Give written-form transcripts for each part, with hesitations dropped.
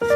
हाय,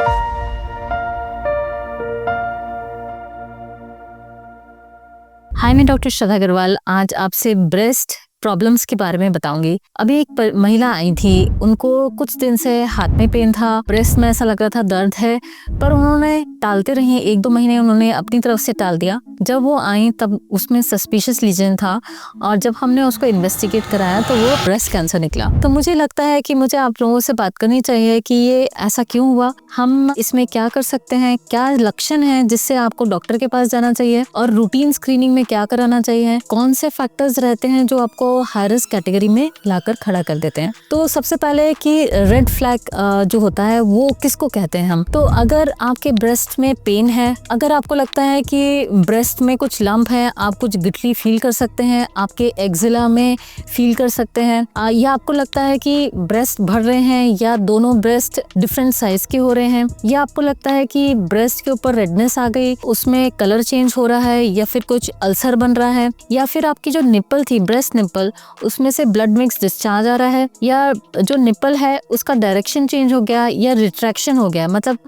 मैं डॉक्टर श्रद्धा अग्रवाल आज आपसे ब्रेस्ट प्रॉब्लम्स के बारे में बताऊंगी। अभी एक महिला आई थी, उनको कुछ दिन से हाथ में पेन था, ब्रेस्ट में ऐसा लग रहा था दर्द है, पर उन्होंने टालते रहे। 1-2 महीने उन्होंने अपनी तरफ से टाल दिया। जब वो आई तब उसमें सस्पिशियस लीजन था और जब हमने उसको इन्वेस्टिगेट कराया तो वो ब्रेस्ट कैंसर निकला। तो मुझे लगता है कि मुझे आप लोगों से बात करनी चाहिए कि ये ऐसा क्यों हुआ, हम इसमें क्या कर सकते हैं, क्या लक्षण है जिससे आपको डॉक्टर के पास जाना चाहिए और रूटीन स्क्रीनिंग में क्या कराना चाहिए, कौन से फैक्टर्स रहते हैं जो आपको हाई रिस्क कैटेगरी में लाकर खड़ा कर देते हैं। तो सबसे पहले कि रेड फ्लैग जो होता है वो किसको कहते हैं हम। तो अगर आपके ब्रेस्ट में पेन है, अगर आपको लगता है कि ब्रेस्ट में कुछ लंप है, आप कुछ गिटली फील कर सकते हैं, आपके एक्जिला में फील कर सकते हैं, या आपको लगता है कि ब्रेस्ट भर रहे हैं या दोनों ब्रेस्ट डिफरेंट साइज के हो रहे हैं, या आपको लगता है कि ब्रेस्ट के ऊपर रेडनेस आ गई, उसमें कलर चेंज हो रहा है, या फिर कुछ अल्सर बन रहा है, या फिर आपकी जो निप्पल थी, ब्रेस्ट निप्पल, उसमें से ब्लड मिक्स डिस्चार्ज आ रहा है, या जो निप्पल है उसका डायरेक्शन चेंज हो गया या रिट्रैक्शन हो गया, मतलब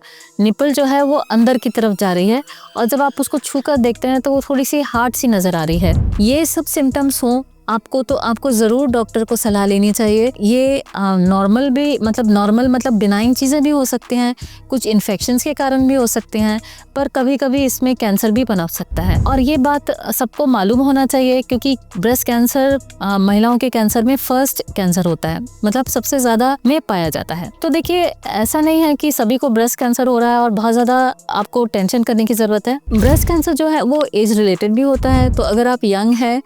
निप्पल जो है वो अंदर की तरफ जा रही है और जब आप उसको छू कर देखते हैं तो वो थोड़ी सी हार्ड सी नजर आ रही है। ये सब सिम्टम्स हो आपको तो आपको जरूर डॉक्टर को सलाह लेनी चाहिए। ये नॉर्मल भी मतलब बिनाइन चीजें भी हो सकती हैं, कुछ इन्फेक्शंस के कारण भी हो सकते हैं, पर कभी कभी इसमें कैंसर भी पनप सकता है और ये बात सबको मालूम होना चाहिए क्योंकि ब्रेस्ट कैंसर महिलाओं के कैंसर में फर्स्ट कैंसर होता है, मतलब सबसे ज्यादा में पाया जाता है। तो देखिए, ऐसा नहीं है कि सभी को ब्रेस्ट कैंसर हो रहा है और बहुत ज्यादा आपको टेंशन करने की जरूरत है। ब्रेस्ट कैंसर जो है वो एज रिलेटेड भी होता है। तो अगर आप यंग है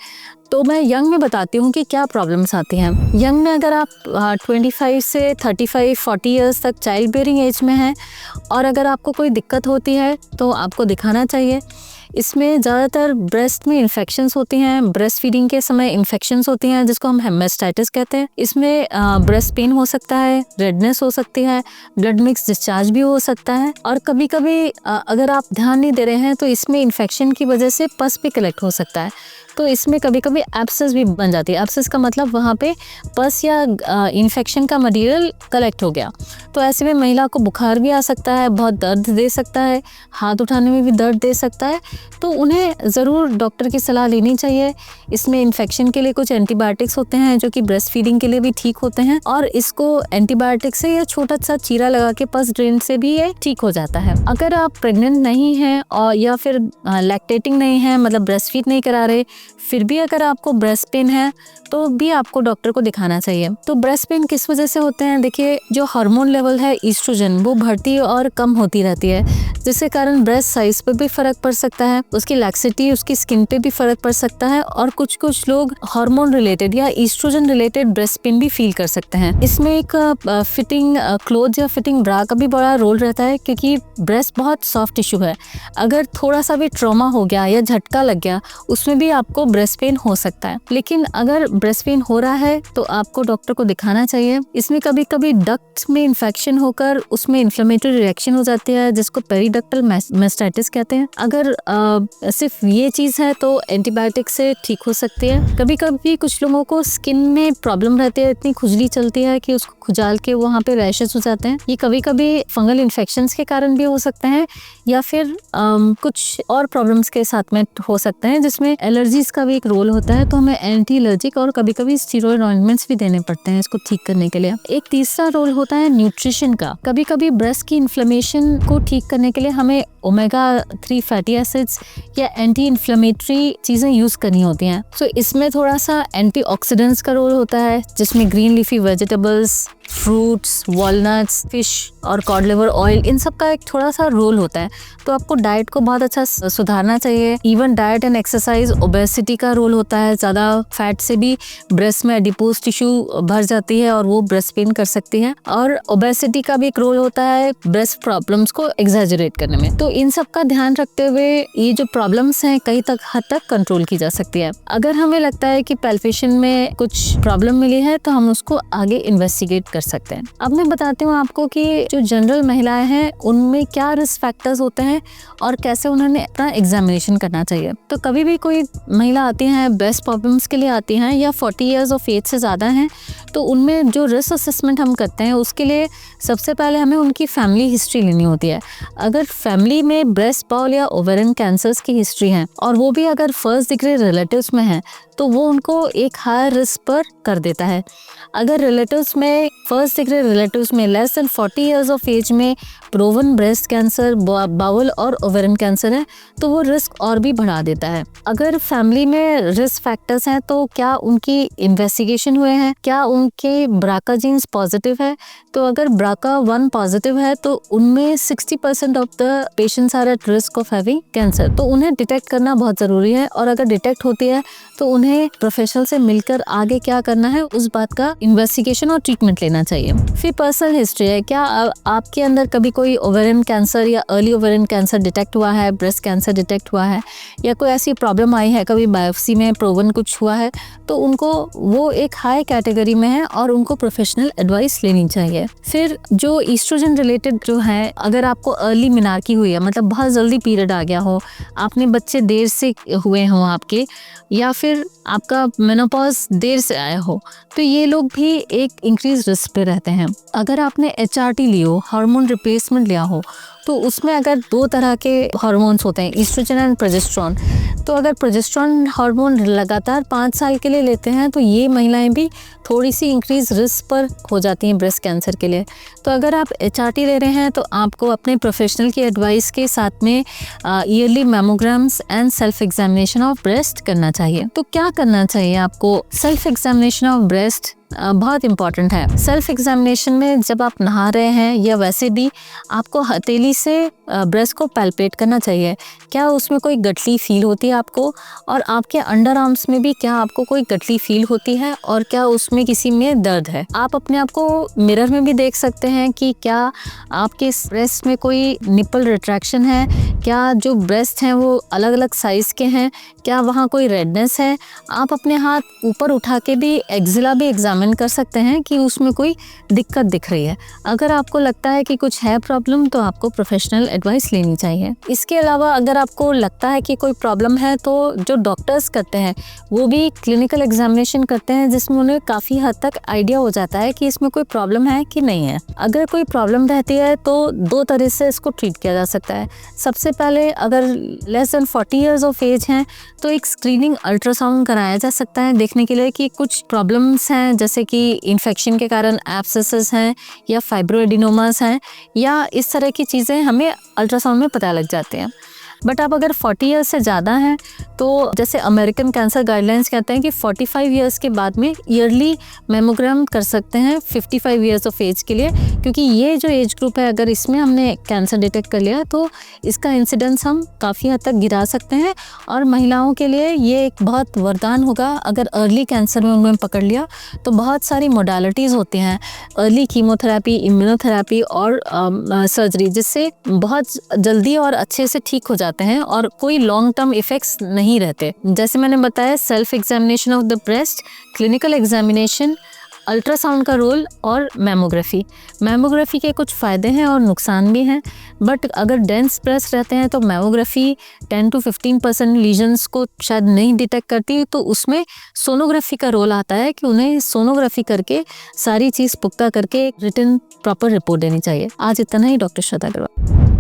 तो मैं यंग में बताती हूँ कि क्या प्रॉब्लम्स आती हैं। यंग में अगर आप 25 से 35-40 इयर्स तक चाइल्ड बेयरिंग एज में हैं और अगर आपको कोई दिक्कत होती है तो आपको दिखाना चाहिए। इसमें ज़्यादातर ब्रेस्ट में इन्फेक्शंस होती हैं, ब्रेस्ट फीडिंग के समय इन्फेक्शंस होती हैं जिसको हम हेमाटाइटिस कहते हैं। इसमें ब्रेस्ट पेन हो सकता है, रेडनेस हो सकती है, ब्लड मिक्स डिस्चार्ज भी हो सकता है और कभी कभी अगर आप ध्यान नहीं दे रहे हैं तो इसमें इन्फेक्शन की वजह से पस भी कलेक्ट हो सकता है। तो इसमें कभी कभी एब्सेस भी बन जाती है। एब्सेस का मतलब वहाँ पे पस या इन्फेक्शन का मटेरियल कलेक्ट हो गया। तो ऐसे में महिला को बुखार भी आ सकता है, बहुत दर्द दे सकता है, हाथ उठाने में भी दर्द दे सकता है। तो उन्हें ज़रूर डॉक्टर की सलाह लेनी चाहिए। इसमें इन्फेक्शन के लिए कुछ एंटीबायोटिक्स होते हैं जो कि ब्रेस्ट फीडिंग के लिए भी ठीक होते हैं और इसको एंटीबायोटिक से या छोटा सा चीरा लगा के पस ड्रेन से भी ये ठीक हो जाता है। अगर आप प्रेग्नेंट नहीं हैं और या फिर लैक्टेटिंग नहीं है, मतलब ब्रेस्ट फीड नहीं करा रहे, फिर भी अगर आपको ब्रेस्ट पेन है तो भी आपको डॉक्टर को दिखाना चाहिए। तो ब्रेस्ट पेन किस वजह से होते हैं? देखिए, जो हार्मोन लेवल है ईस्ट्रोजन वो बढ़ती और कम होती रहती है, जिसके कारण ब्रेस्ट साइज पर भी फर्क पड़ सकता है, उसकी लैक्सिटी, उसकी स्किन पे भी फर्क पड़ सकता है और कुछ लोग हार्मोन रिलेटेड या ईस्ट्रोजन रिलेटेड ब्रेस्ट पेन भी फील कर सकते हैं। इसमें एक फिटिंग क्लोथ या फिटिंग ब्रा का भी बड़ा रोल रहता है क्योंकि ब्रेस्ट बहुत सॉफ्ट टिश्यू है। अगर थोड़ा सा भी ट्रॉमा हो गया या झटका लग गया उसमें भी आपको ब्रेस्ट पेन हो सकता है। लेकिन अगर ब्रेस्ट पेन हो रहा है तो आपको डॉक्टर को दिखाना चाहिए। इसमें कभी कभी डक्ट में इन्फेक्शन होकर उसमें इन्फ्लेमेटरी रिएक्शन हो जाती है जिसको पेरिडक्टल मास्टाइटिस कहते हैं। अगर सिर्फ ये चीज है तो एंटीबायोटिक से ठीक हो सकती है। कभी कभी कुछ लोगों को स्किन में प्रॉब्लम रहती है, इतनी खुजली चलती है कि उसको खुजाल के वहाँ पे रैशेस हो जाते हैं। ये कभी कभी फंगल इन्फेक्शंस के कारण भी हो सकते हैं या फिर कुछ और प्रॉब्लम्स के साथ में हो सकते हैं जिसमें एलर्जीज का भी एक रोल होता है। तो हमें एंटी एलर्जिक और कभी कभी स्टीरॉयड ऑइंटमेंट्स भी देने पड़ते हैं इसको ठीक करने के लिए। एक तीसरा रोल होता है न्यूट्रिशन का। कभी कभी ब्रेस्ट की इन्फ्लेमेशन को ठीक करने के लिए हमें ओमेगा 3 फैटी एसिड्स या एंटी इन्फ्लेमेटरी चीजें यूज करनी होती हैं। तो इसमें थोड़ा सा एंटीऑक्सीडेंट्स का रोल होता है जिसमें green leafy vegetables, fruits, walnuts, fish और कॉड लिवर ऑयल, इन सब का एक थोड़ा सा रोल होता है। तो आपको डाइट को बहुत अच्छा सुधारना चाहिए। Even diet and exercise, obesity का रोल होता है। ज्यादा फैट से भी ब्रेस्ट में एडिपोज टिश्यू भर जाती है और वो ब्रेस्ट पेन कर सकती है। और ओबेसिटी का भी एक रोल होता है ब्रेस्ट प्रॉब्लम्स को एग्जैजरेट करने में। तो इन सब का ध्यान रखते हुए ये जो प्रॉब्लम्स हैं कई हद तक कंट्रोल की जा सकती है। अगर हमें लगता है कि पैल्पेशन में कुछ प्रॉब्लम मिली है तो हम उसको आगे इन्वेस्टिगेट कर सकते हैं। अब मैं बताती हूँ आपको कि जो जनरल महिलाएं हैं उनमें क्या रिस्क फैक्टर्स होते हैं और कैसे उन्होंने अपना एग्जामिनेशन करना चाहिए। तो कभी भी कोई महिला आती हैं ब्रेस्ट प्रॉब्लम्स के लिए आती हैं या 40 ईयर्स ऑफ एज से ज़्यादा हैं, तो उनमें जो रिस्क असेसमेंट हम करते हैं उसके लिए सबसे पहले हमें उनकी फैमिली हिस्ट्री लेनी होती है। अगर फैमिली में ब्रेस्ट बॉल या ओवेरियन कैंसर्स की हिस्ट्री है और वो भी अगर फर्स्ट डिग्री रिलेटिव्स में है तो वो उनको एक हायर रिस्क पर कर देता है। अगर रिलेटिव्स में फर्स्ट डिग्री रिलेटिव्स में less than 40 years of age में प्रोवन ब्रेस्ट कैंसर, बाउल और ओवेरियन कैंसर है तो वो रिस्क और भी बढ़ा देता है। अगर फैमिली में रिस्क फैक्टर्स हैं तो क्या उनकी इन्वेस्टिगेशन हुए हैं, क्या उनके ब्राका जीन्स पॉजिटिव है, तो अगर ब्राका 1 पॉजिटिव है तो उनमें 60% of the patients are at risk of having cancer. तो उन्हें डिटेक्ट करना बहुत ज़रूरी है और अगर डिटेक्ट होती है तो उन्हें प्रोफेशनल से मिलकर आगे क्या करना है उस बात का इन्वेस्टिगेशन और ट्रीटमेंट लेना चाहिए। फिर पर्सनल हिस्ट्री है, क्या आपके अंदर कभी कोई ओवेरियन कैंसर या अर्ली ओवेरियन कैंसर डिटेक्ट हुआ है, ब्रेस्ट कैंसर डिटेक्ट हुआ है या कोई ऐसी प्रॉब्लम आई है, कभी बायोप्सी में प्रोवन कुछ हुआ है, तो उनको वो एक हाई कैटेगरी में है और उनको प्रोफेशनल एडवाइस लेनी चाहिए। फिर जो ईस्ट्रोजन रिलेटेड जो है, अगर आपको अर्ली मिनार्की हुई है, मतलब बहुत जल्दी पीरियड आ गया हो, आपने बच्चे देर से हुए हों आपके, या फिर आपका मेनोपॉज देर से आया हो, तो ये लोग भी एक इंक्रीज रिस्क पे रहते हैं। अगर आपने HRT ली हो, हार्मोन रिप्लेसमेंट लिया हो, तो उसमें अगर 2 तरह के हार्मोन्स होते हैं, ईस्ट्रोजन एंड प्रोजेस्टेरोन। तो अगर प्रोजेस्टेरोन हार्मोन लगातार 5 साल के लिए लेते हैं तो ये महिलाएं भी थोड़ी सी इंक्रीज रिस्क पर हो जाती हैं ब्रेस्ट कैंसर के लिए। तो अगर आप HRT ले रहे हैं तो आपको अपने प्रोफेशनल की एडवाइस के साथ में early mammograms and self examination of breast करना चाहिए। तो क्या करना चाहिए आपको? सेल्फ एग्जामिनेशन ऑफ ब्रेस्ट बहुत इंपॉर्टेंट है। सेल्फ एग्जामिनेशन में जब आप नहा रहे हैं या वैसे भी आपको हथेली से ब्रेस्ट को पैल्पेट करना चाहिए। क्या उसमें कोई गठली फील होती है आपको, और आपके अंडर आर्म्स में भी क्या आपको कोई गठली फील होती है और क्या उसमें किसी में दर्द है। आप अपने आप को मिरर में भी देख सकते हैं कि क्या आपके ब्रेस्ट में कोई निपल रिट्रैक्शन है, क्या जो ब्रेस्ट हैं वो अलग अलग साइज़ के हैं, क्या वहाँ कोई रेडनेस है। आप अपने हाथ ऊपर उठा के भी एक्जिला भी एग्जामिन कर सकते हैं कि उसमें कोई दिक्कत दिख रही है। अगर आपको लगता है कि कुछ है प्रॉब्लम तो आपको प्रोफेशनल एडवाइस लेनी चाहिए। इसके अलावा अगर आपको लगता है कि कोई प्रॉब्लम है तो जो डॉक्टर्स करते हैं वो भी क्लिनिकल एग्जामिनेशन करते हैं, जिसमें उन्हें काफ़ी हद तक आइडिया हो जाता है कि इसमें कोई प्रॉब्लम है कि नहीं है। अगर कोई प्रॉब्लम रहती है तो 2 तरह से इसको ट्रीट किया जा सकता है। सबसे पहले अगर less than 40 years of age हैं तो एक स्क्रीनिंग अल्ट्रासाउंड कराया जा सकता है देखने के लिए कि कुछ प्रॉब्लम्स हैं, जैसे कि इन्फेक्शन के कारण एब्सेसेस हैं या फाइब्रोएडिनोमास हैं या इस तरह की चीज़ें हमें अल्ट्रासाउंड में पता लग जाते हैं। बट अब अगर 40 ईयर्स से ज़्यादा हैं तो जैसे अमेरिकन कैंसर गाइडलाइंस कहते हैं कि 45 ईयर्स के बाद में ईयरली मेमोग्राम कर सकते हैं 55 ईयर्स ऑफ एज के लिए, क्योंकि ये जो एज ग्रुप है अगर इसमें हमने कैंसर डिटेक्ट कर लिया तो इसका इंसिडेंस हम काफ़ी हद तक गिरा सकते हैं और महिलाओं के लिए ये एक बहुत वरदान होगा। अगर अर्ली कैंसर में उन्होंने पकड़ लिया तो बहुत सारी मोडालिटीज़ होती हैं, अर्ली कीमोथेरेपी, इम्यूनोथेरेपी और सर्जरी, जिससे बहुत जल्दी और अच्छे से ठीक हो जाते हैं और कोई लॉन्ग टर्म इफेक्ट्स नहीं रहते। जैसे मैंने बताया, self examination of the breast, clinical examination, ultrasound का रोल और मैमोग्राफी के कुछ फ़ायदे हैं और नुकसान भी हैं। बट अगर डेंस ब्रेस्ट रहते हैं तो मैमोग्राफी 10 to 15% लीजन्स को शायद नहीं डिटेक्ट करती, तो उसमें सोनोग्राफी का रोल आता है कि उन्हें सोनोग्राफी करके सारी चीज़ पुख्ता करके रिटन प्रॉपर रिपोर्ट देनी चाहिए। आज इतना ही। डॉक्टर श्रद्धा अग्रवाल।